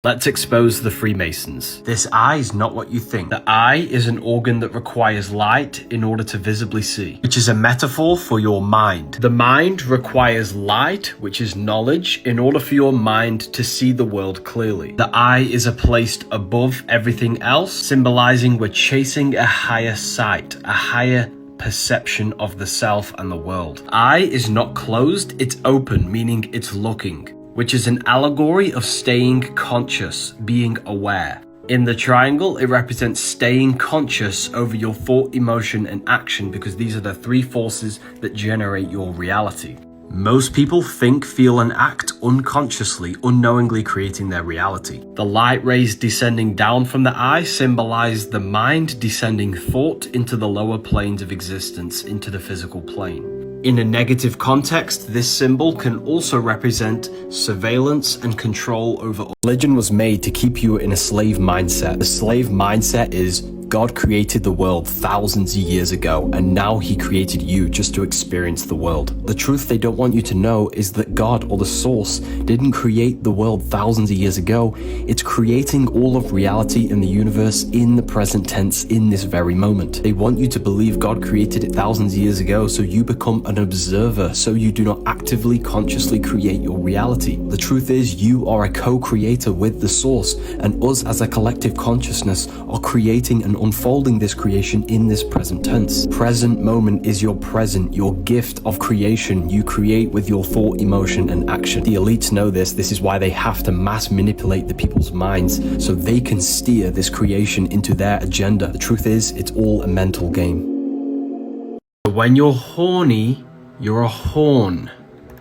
Let's expose the Freemasons. This eye is not what you think. The eye is an organ that requires light in order to visibly see, which is a metaphor for your mind. The mind requires light, which is knowledge, in order for your mind to see the world clearly. The eye is placed above everything else, symbolizing we're chasing a higher sight, a higher perception of the self and the world. Eye is not closed, it's open, meaning it's looking, which is an allegory of staying conscious, being aware. In the triangle, it represents staying conscious over your thought, emotion, and action, because these are the three forces that generate your reality. Most people think, feel, and act unconsciously, unknowingly creating their reality. The light rays descending down from the eye symbolize the mind descending thought into the lower planes of existence, into the physical plane. In a negative context, this symbol can also represent surveillance and control over. Religion was made to keep you in a slave mindset. The slave mindset is God created the world thousands of years ago, and now he created you just to experience the world. The truth they don't want you to know is that God, or the source, didn't create the world thousands of years ago. It's creating all of reality in the universe in the present tense, in this very moment. They want you to believe God created it thousands of years ago, so you become an observer, so you do not actively, consciously create your reality. The truth is, you are a co-creator with the source, and us as a collective consciousness are creating and unfolding this creation in this present tense. Present moment is your present, your gift of creation. You create with your thought, emotion, and action. The elites know this. This is why they have to mass manipulate the people's minds so they can steer this creation into their agenda. The truth is, it's all a mental game. When you're horny, you're a horn.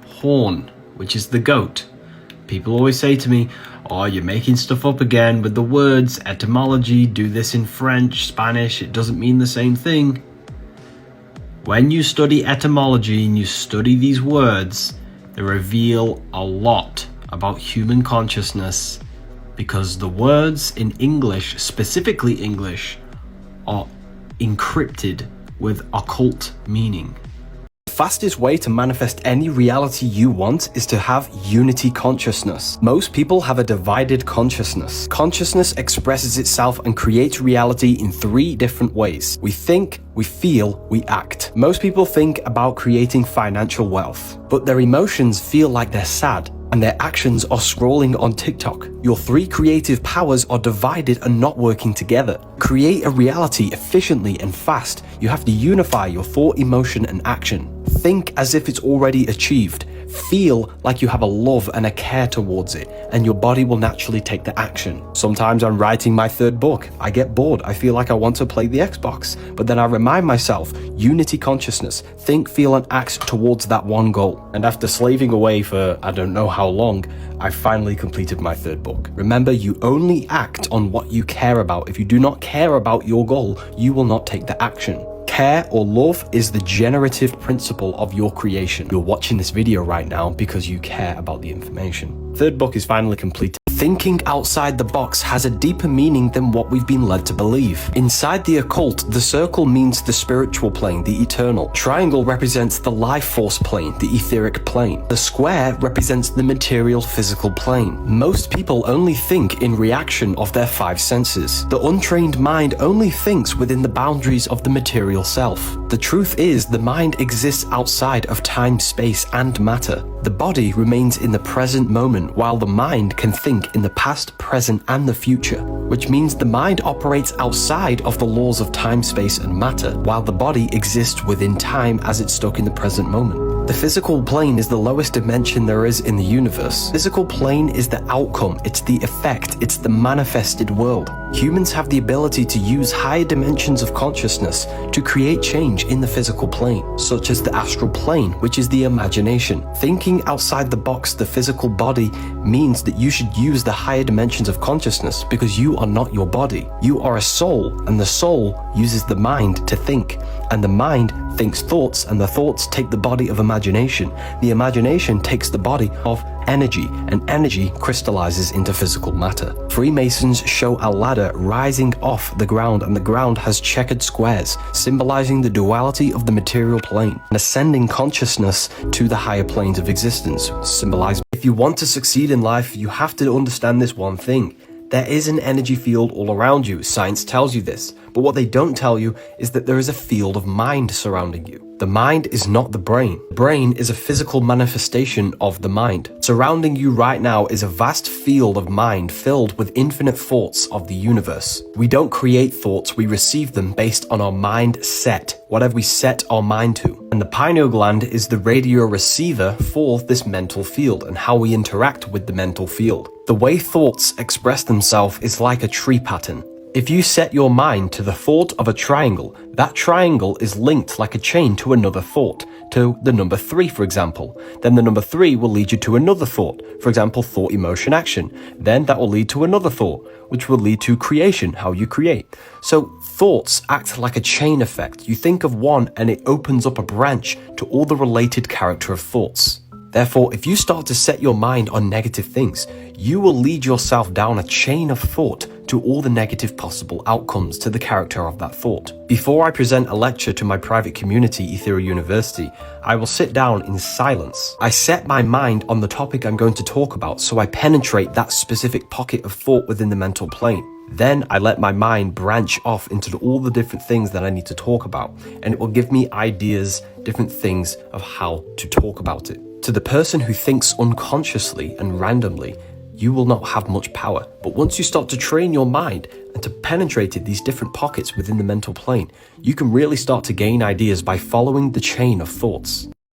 Horn, which is the goat. People always say to me, oh, you're making stuff up again with the words, etymology, do this in French, Spanish, it doesn't mean the same thing. When you study etymology and you study these words, they reveal a lot about human consciousness, because the words in English, specifically English, are encrypted with occult meaning. The fastest way to manifest any reality you want is to have unity consciousness. Most people have a divided consciousness. Consciousness expresses itself and creates reality in three different ways. We think, we feel, we act. Most people think about creating financial wealth, but their emotions feel like they're sad, and their actions are scrolling on TikTok. Your three creative powers are divided and not working together. Create a reality efficiently and fast. You have to unify your thought, emotion, and action. Think as if it's already achieved. Feel like you have a love and a care towards it, and your body will naturally take the action. Sometimes I'm writing my third book. I get bored. I feel like I want to play the Xbox. But then I remind myself, unity consciousness, think, feel, and act towards that one goal. And after slaving away for I don't know how long, I finally completed my third book. Remember, you only act on what you care about. If you do not care about your goal, you will not take the action. Care or love is the generative principle of your creation. You're watching this video right now because you care about the information. Third book is finally completed. Thinking outside the box has a deeper meaning than what we've been led to believe. Inside the occult, the circle means the spiritual plane, the eternal. Triangle represents the life force plane, the etheric plane. The square represents the material physical plane. Most people only think in reaction of their five senses. The untrained mind only thinks within the boundaries of the material self. The truth is, the mind exists outside of time, space, and matter. The body remains in the present moment, while the mind can think in the past, present, and the future, which means the mind operates outside of the laws of time, space, and matter, while the body exists within time as it's stuck in the present moment. The physical plane is the lowest dimension there is in the universe. Physical plane is the outcome, it's the effect, it's the manifested world. Humans have the ability to use higher dimensions of consciousness to create change in the physical plane, such as the astral plane, which is the imagination. Thinking outside the box, the physical body, means that you should use the higher dimensions of consciousness, because you are not your body. You are a soul, and the soul uses the mind to think, and the mind thinks thoughts, and the thoughts take the body of imagination. The imagination takes the body of energy, and energy crystallizes into physical matter. Freemasons show a ladder rising off the ground, and the ground has checkered squares, symbolizing the duality of the material plane, and ascending consciousness to the higher planes of existence, symbolizing. If you want to succeed in life, you have to understand this one thing. There is an energy field all around you. Science tells you this. But what they don't tell you is that there is a field of mind surrounding you. The mind is not the brain. The brain is a physical manifestation of the mind. Surrounding you right now is a vast field of mind filled with infinite thoughts of the universe. We don't create thoughts, we receive them based on our mind set, whatever we set our mind to. And the pineal gland is the radio receiver for this mental field and how we interact with the mental field. The way thoughts express themselves is like a tree pattern. If you set your mind to the thought of a triangle, that triangle is linked like a chain to another thought, to the number 3, for example. Then the number 3 will lead you to another thought, for example, thought, emotion, action. Then that will lead to another thought, which will lead to creation, how you create. So thoughts act like a chain effect. You think of one and it opens up a branch to all the related character of thoughts. Therefore, if you start to set your mind on negative things, you will lead yourself down a chain of thought to all the negative possible outcomes to the character of that thought. Before I present a lecture to my private community, Ethereal University, I will sit down in silence. I set my mind on the topic I'm going to talk about, so I penetrate that specific pocket of thought within the mental plane. Then I let my mind branch off into all the different things that I need to talk about, and it will give me ideas, different things of how to talk about it. To the person who thinks unconsciously and randomly, you will not have much power. But once you start to train your mind and to penetrate these different pockets within the mental plane, you can really start to gain ideas by following the chain of thoughts.